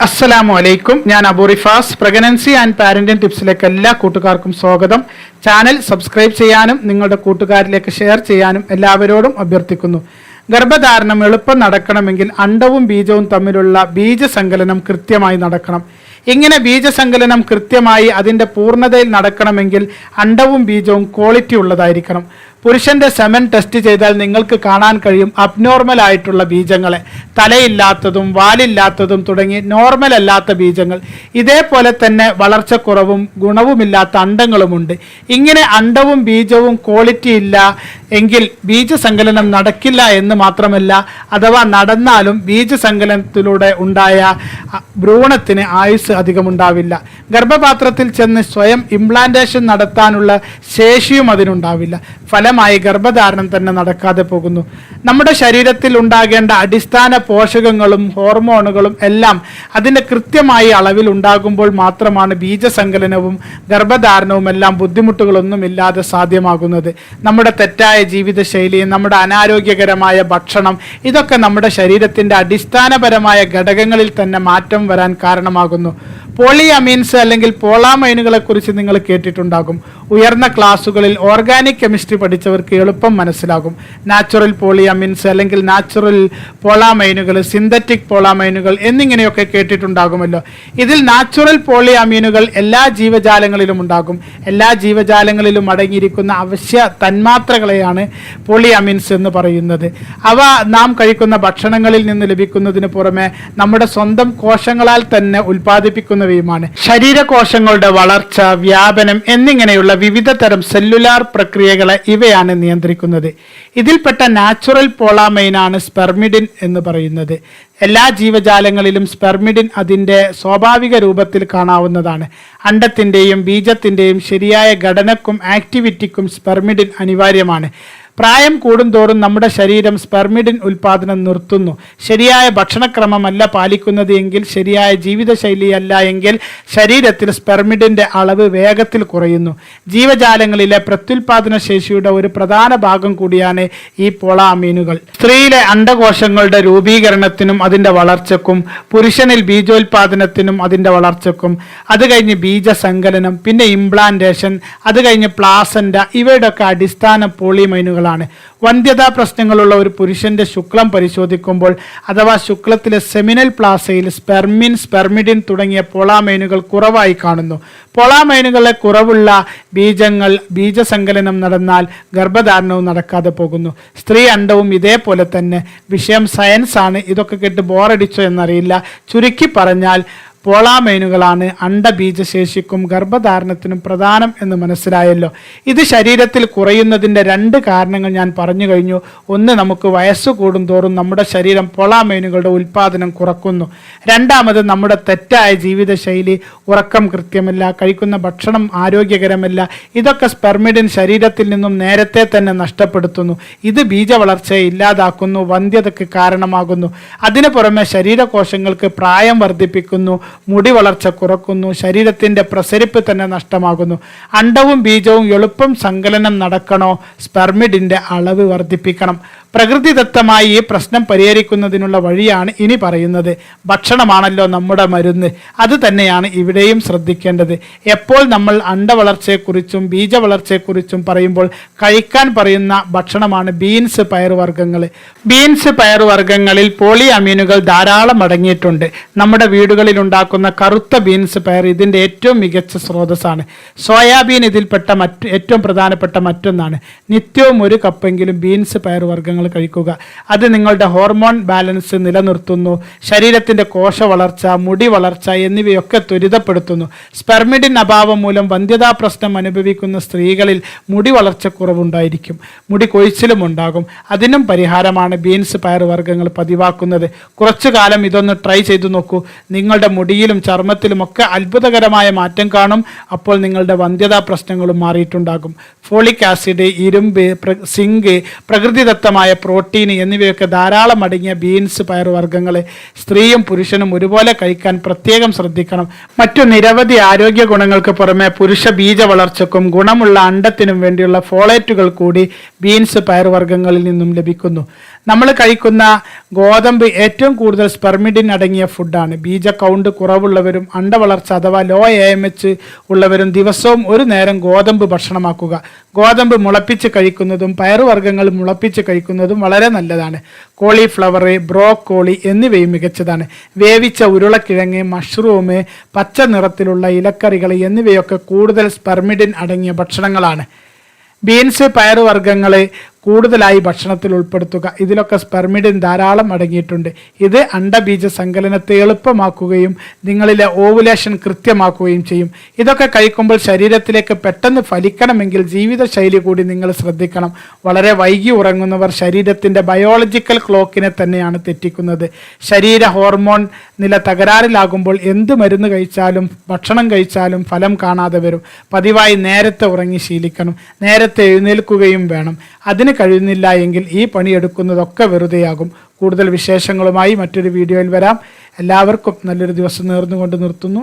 അസ്സലാമു അലൈക്കും. ഞാൻ Abu Rifas. Pregnancy and parenting ടിപ്സിലേക്ക് എല്ലാ കൂട്ടുകാർക്കും സ്വാഗതം. ചാനൽ സബ്സ്ക്രൈബ് ചെയ്യാനും നിങ്ങളുടെ കൂട്ടുകാരിലേക്ക് ഷെയർ ചെയ്യാനും എല്ലാവരോടും അഭ്യർത്ഥിക്കുന്നു. ഗർഭധാരണം എളുപ്പം നടക്കണമെങ്കിൽ അണ്ഡവും ബീജവും തമ്മിലുള്ള ബീജസങ്കലനം കൃത്യമായി നടക്കണം. ഇങ്ങനെ ബീജസങ്കലനം കൃത്യമായി അതിൻ്റെ പൂർണ്ണതയിൽ നടക്കണമെങ്കിൽ അണ്ഡവും ബീജവും ക്വാളിറ്റി ഉള്ളതായിരിക്കണം. പുരുഷന്റെ സെമൻ ടെസ്റ്റ് ചെയ്താൽ നിങ്ങൾക്ക് കാണാൻ കഴിയും അബ്നോർമൽ ആയിട്ടുള്ള ബീജങ്ങളെ, തലയില്ലാത്തതും വാലില്ലാത്തതും തുടങ്ങി നോർമൽ അല്ലാത്ത ബീജങ്ങൾ. ഇതേപോലെ തന്നെ വളർച്ചക്കുറവും ഗുണവുമില്ലാത്ത അണ്ഡങ്ങളുമുണ്ട്. ഇങ്ങനെ അണ്ഡവും ബീജവും ക്വാളിറ്റി ഇല്ല എങ്കിൽ ബീജസങ്കലനം നടക്കില്ല എന്ന് മാത്രമല്ല, അഥവാ നടന്നാലും ബീജസങ്കലനത്തിലൂടെ ഉണ്ടായ ഭ്രൂണത്തിന് ആയുസ് അധികമുണ്ടാവില്ല. ഗർഭപാത്രത്തിൽ ചെന്ന് സ്വയം ഇംപ്ലാന്റേഷൻ നടത്താനുള്ള ശേഷിയും അതിനുണ്ടാവില്ല. ഫലമായി ഗർഭധാരണം തന്നെ നടക്കാതെ പോകുന്നു. നമ്മുടെ ശരീരത്തിൽ ഉണ്ടാകേണ്ട അടിസ്ഥാന പോഷകങ്ങളും ഹോർമോണുകളും എല്ലാം അതിൻ്റെ കൃത്യമായ അളവിൽ ഉണ്ടാകുമ്പോൾ മാത്രമാണ് ബീജസങ്കലനവും ഗർഭധാരണവും എല്ലാം ബുദ്ധിമുട്ടുകളൊന്നുമില്ലാതെ സാധ്യമാകുന്നത്. നമ്മുടെ തെറ്റായ ജീവിതശൈലി, നമ്മുടെ അനാരോഗ്യകരമായ ഭക്ഷണം, ഇതൊക്കെ നമ്മുടെ ശരീരത്തിൻ്റെ അടിസ്ഥാനപരമായ ഘടകങ്ങളിൽ തന്നെ മാറ്റം വരാൻ കാരണമാകുന്നു. പോളിഅമീൻസ് അല്ലെങ്കിൽ പോളാമൈനുകളെ കുറിച്ച് നിങ്ങൾ കേട്ടിട്ടുണ്ടാകും. ഉയർന്ന ക്ലാസ്സുകളിൽ ഓർഗാനിക് കെമിസ്ട്രി പഠിച്ചവർക്ക് എളുപ്പം മനസ്സിലാകും. നാച്ചുറൽ പോളിഅമീൻസ് അല്ലെങ്കിൽ നാച്ചുറൽ പോളാമൈനുകൾ, സിന്തറ്റിക് പോളാമൈനുകൾ എന്നിങ്ങനെയൊക്കെ കേട്ടിട്ടുണ്ടാകുമല്ലോ. ഇതിൽ നാച്ചുറൽ പോളിഅമീനുകൾ എല്ലാ ജീവജാലങ്ങളിലും ഉണ്ടാകും. എല്ലാ ജീവജാലങ്ങളിലും അടങ്ങിയിരിക്കുന്ന അവശ്യ തന്മാത്രകളെയാണ് പോളിഅമീൻസ് എന്ന് പറയുന്നത്. അവ നാം കഴിക്കുന്ന ഭക്ഷണങ്ങളിൽ നിന്ന് ലഭിക്കുന്നതിന് പുറമെ നമ്മുടെ സ്വന്തം കോശങ്ങളാൽ തന്നെ ഉൽപ്പാദിപ്പിക്കുന്നവയുമാണ്. ശരീരകോശങ്ങളുടെ വളർച്ച, വ്യാപനം എന്നിങ്ങനെയുള്ള വിവിധ തരം സെല്ലുലാർ പ്രക്രിയകളെ ഇവയാണ് നിയന്ത്രിക്കുന്നത്. ഇതിൽപ്പെട്ട നാച്ചുറൽ പോളാമൈനാണ് സ്പെർമിഡിൻ എന്ന് പറയുന്നത്. എല്ലാ ജീവജാലങ്ങളിലും സ്പെർമിഡിൻ അതിൻ്റെ സ്വാഭാവിക രൂപത്തിൽ കാണാവുന്നതാണ്. അണ്ഡത്തിൻ്റെയും ബീജത്തിൻ്റെയും ശരിയായ ഘടനക്കും ആക്ടിവിറ്റിക്കും സ്പെർമിഡിൻ അനിവാര്യമാണ്. പ്രായം കൂടുന്തോറും നമ്മുടെ ശരീരം സ്പെർമിഡിൻ ഉൽപ്പാദനം നിർത്തുന്നു. ശരിയായ ഭക്ഷണക്രമമല്ല പാലിക്കുന്നത് എങ്കിൽ, ശരിയായ ജീവിതശൈലിയല്ല എങ്കിൽ ശരീരത്തിൽ സ്പെർമിഡിൻ്റെ അളവ് വേഗത്തിൽ കുറയുന്നു. ജീവജാലങ്ങളിലെ പ്രത്യുൽപാദന ശേഷിയുടെ ഒരു പ്രധാന ഭാഗം കൂടിയാണ് ഈ പോളാമീനുകൾ. സ്ത്രീയിലെ അണ്ഡകോശങ്ങളുടെ രൂപീകരണത്തിനും അതിൻ്റെ വളർച്ചക്കും, പുരുഷനിൽ ബീജോൽപാദനത്തിനും അതിൻ്റെ വളർച്ചക്കും, അത് കഴിഞ്ഞ് ബീജസങ്കലനം, പിന്നെ ഇംപ്ലാന്റേഷൻ, അത് കഴിഞ്ഞ് പ്ലാസന്റ, ഇവയുടെയൊക്കെ അടിസ്ഥാന പോളിമൈനുകളാണ്. വന്ധ്യതാ പ്രശ്നങ്ങളുള്ള ഒരു പുരുഷന്റെ ശുക്ലം പരിശോധിക്കുമ്പോൾ, അഥവാ ശുക്ലത്തിലെ സെമിനൽ പ്ലാസയിൽ സ്പെർമിൻ, സ്പെർമിഡിൻ തുടങ്ങിയ പോളാമൈനുകൾ കുറവായി കാണുന്നു. പോളാമൈനുകളെ കുറവുള്ള ബീജങ്ങൾ ബീജസങ്കലനം നടന്നാൽ ഗർഭധാരണവും നടക്കാതെ പോകുന്നു. സ്ത്രീ അണ്ഡവും ഇതേപോലെ തന്നെ. വിഷയം സയൻസ് ആണ്. ഇതൊക്കെ കേട്ട് ബോറടിച്ചോ എന്നറിയില്ല. ചുരുക്കി പറഞ്ഞാൽ പോളാമൈനുകളാണ് അണ്ഡബീജശേഷിക്കും ഗർഭധാരണത്തിനും പ്രധാനം എന്ന് മനസ്സിലായല്ലോ. ഇത് ശരീരത്തിൽ കുറയുന്നതിൻ്റെ രണ്ട് കാരണങ്ങൾ ഞാൻ പറഞ്ഞു കഴിഞ്ഞു. ഒന്ന്, നമുക്ക് വയസ്സ് കൂടുന്തോറും നമ്മുടെ ശരീരം പോളാമൈനുകളുടെ ഉൽപ്പാദനം കുറക്കുന്നു. രണ്ടാമത്, നമ്മുടെ തെറ്റായ ജീവിതശൈലി, ഉറക്കം കൃത്യമല്ല, കഴിക്കുന്ന ഭക്ഷണം ആരോഗ്യകരമല്ല, ഇതൊക്കെ സ്പെർമിഡിൻ ശരീരത്തിൽ നിന്നും നേരത്തെ തന്നെ നഷ്ടപ്പെടുത്തുന്നു. ഇത് ബീജവളർച്ചയെ ഇല്ലാതാക്കുന്നു, വന്ധ്യതയ്ക്ക് കാരണമാകുന്നു. അതിനു പുറമെ ശരീരകോശങ്ങൾക്ക് പ്രായം വർദ്ധിപ്പിക്കുന്നു, മുടി വളർച്ച കുറക്കുന്നു, ശരീരത്തിൻ്റെ പ്രസരിപ്പ് തന്നെ നഷ്ടമാകുന്നു. അണ്ഡവും ബീജവും എളുപ്പം സങ്കലനം നടക്കണോ? സ്പെർമിഡിൻ്റെ അളവ് വർദ്ധിപ്പിക്കണം. പ്രകൃതിദത്തമായി ഈ പ്രശ്നം പരിഹരിക്കുന്നതിനുള്ള വഴിയാണ് ഇനി പറയുന്നത്. ഭക്ഷണമാണല്ലോ നമ്മുടെ മരുന്ന്. അത് തന്നെയാണ് ഇവിടെയും ശ്രദ്ധിക്കേണ്ടത്. എപ്പോൾ നമ്മൾ അണ്ഡവളർച്ചയെക്കുറിച്ചും ബീജവളർച്ചയെക്കുറിച്ചും പറയുമ്പോൾ കഴിക്കാൻ പറയുന്ന ഭക്ഷണമാണ് ബീൻസ്, പയറുവർഗ്ഗങ്ങൾ. ബീൻസ്, പയറുവർഗ്ഗങ്ങളിൽ പോളിഅമീനുകൾ ധാരാളം അടങ്ങിയിട്ടുണ്ട്. നമ്മുടെ വീടുകളിൽ ഉണ്ടാക്കുന്ന കറുത്ത ബീൻസ് പയർ ഇതിൻ്റെ ഏറ്റവും മികച്ച സ്രോതസ്സാണ്. സോയാബീൻ ഇതിൽപ്പെട്ട ഏറ്റവും പ്രധാനപ്പെട്ട മറ്റൊന്നാണ്. നിത്യവും ഒരു കപ്പെങ്കിലും ബീൻസ്, പയറുവർഗ്ഗങ്ങൾ കഴിക്കുക. അത് നിങ്ങളുടെ ഹോർമോൺ ബാലൻസ് നിലനിർത്തുന്നു, ശരീരത്തിൻ്റെ കോശ വളർച്ച, മുടി വളർച്ച എന്നിവയൊക്കെ ത്വരിതപ്പെടുത്തുന്നു. സ്പെർമിഡിൻ അഭാവം മൂലം വന്ധ്യതാ പ്രശ്നം അനുഭവിക്കുന്ന സ്ത്രീകളിൽ മുടി വളർച്ചക്കുറവുണ്ടായിരിക്കും, മുടി കൊഴിച്ചിലും ഉണ്ടാകും. അതിനും പരിഹാരമാണ് ബീൻസ്, പയറുവർഗ്ഗങ്ങൾ പതിവാക്കുന്നത്. കുറച്ചു കാലം ഇതൊന്ന് ട്രൈ ചെയ്തു നോക്കൂ. നിങ്ങളുടെ മുടിയിലും ചർമ്മത്തിലുമൊക്കെ അത്ഭുതകരമായ മാറ്റം കാണും. അപ്പോൾ നിങ്ങളുടെ വന്ധ്യതാ പ്രശ്നങ്ങളും മാറിയിട്ടുണ്ടാകും. ഫോളിക് ആസിഡ്, ഇരുമ്പ്, സിങ്ക്, പ്രകൃതിദത്തമായ പ്രോട്ടീൻ എന്നിവയൊക്കെ ധാരാളം അടങ്ങിയ ബീൻസ്, പയറുവർഗ്ഗങ്ങൾ സ്ത്രീയും പുരുഷനും ഒരുപോലെ കഴിക്കാൻ പ്രത്യേകം ശ്രദ്ധിക്കണം. മറ്റു നിരവധി ആരോഗ്യ ഗുണങ്ങൾക്ക് പുറമെ പുരുഷ ബീജ വളർച്ചക്കും ഗുണമുള്ള അണ്ഡത്തിനും വേണ്ടിയുള്ള ഫോളേറ്റുകൾ കൂടി ബീൻസ്, പയറുവർഗ്ഗങ്ങളിൽ നിന്നും ലഭിക്കുന്നു. നമ്മൾ കഴിക്കുന്ന ഗോതമ്പ് ഏറ്റവും കൂടുതൽ സ്പെർമിഡിൻ അടങ്ങിയ ഫുഡാണ്. ബീജ കൗണ്ട് കുറവുള്ളവരും അണ്ടവളർച്ച അഥവാ ലോ AMH ഉള്ളവരും ദിവസവും ഒരു നേരം ഗോതമ്പ് ഭക്ഷണമാക്കുക. ഗോതമ്പ് മുളപ്പിച്ച് കഴിക്കുന്നതും പയറുവർഗ്ഗങ്ങൾ മുളപ്പിച്ച് കഴിക്കുന്നതും വളരെ നല്ലതാണ്. കോളിഫ്ലവർ, ബ്രോക്കോളി എന്നിവയും മികച്ചതാണ്. വേവിച്ച ഉരുളക്കിഴങ്ങ്, മഷ്റൂം, പച്ച നിറത്തിലുള്ള ഇലക്കറികൾ എന്നിവയൊക്കെ കൂടുതൽ സ്പെർമിഡിൻ അടങ്ങിയ ഭക്ഷണങ്ങളാണ്. ബീൻസ്, പയറുവർഗ്ഗങ്ങൾ കൂടുതലായി ഭക്ഷണത്തിൽ ഉൾപ്പെടുത്തുക. ഇതിലൊക്കെ സ്പെർമിഡിൻ ധാരാളം അടങ്ങിയിട്ടുണ്ട്. ഇത് അണ്ടബീജ സങ്കലനത്തെ എളുപ്പമാക്കുകയും നിങ്ങളിലെ ഓവുലേഷൻ കൃത്യമാക്കുകയും ചെയ്യും. ഇതൊക്കെ കഴിക്കുമ്പോൾ ശരീരത്തിലേക്ക് പെട്ടെന്ന് ഫലിക്കണമെങ്കിൽ ജീവിതശൈലി കൂടി നിങ്ങൾ ശ്രദ്ധിക്കണം. വളരെ വൈകി ഉറങ്ങുന്നവർ ശരീരത്തിൻ്റെ ബയോളജിക്കൽ ക്ലോക്കിനെ തന്നെയാണ് തെറ്റിക്കുന്നത്. ശരീര ഹോർമോൺ നില തകരാറിലാകുമ്പോൾ എന്ത് മരുന്ന് കഴിച്ചാലും ഭക്ഷണം കഴിച്ചാലും ഫലം കാണാതെ വരും. പതിവായി നേരത്തെ ഉറങ്ങി ശീലിക്കണം. നേരത്തെ എഴുന്നേൽക്കുകയും വേണം. അതിന് കഴിയുന്നില്ല എങ്കിൽ ഈ പണിയെടുക്കുന്നതൊക്കെ വെറുതെയാകും. കൂടുതൽ വിശേഷങ്ങളുമായി മറ്റൊരു വീഡിയോയിൽ വരാം. എല്ലാവർക്കും നല്ലൊരു ദിവസം നേർന്നുകൊണ്ട് നിർത്തുന്നു.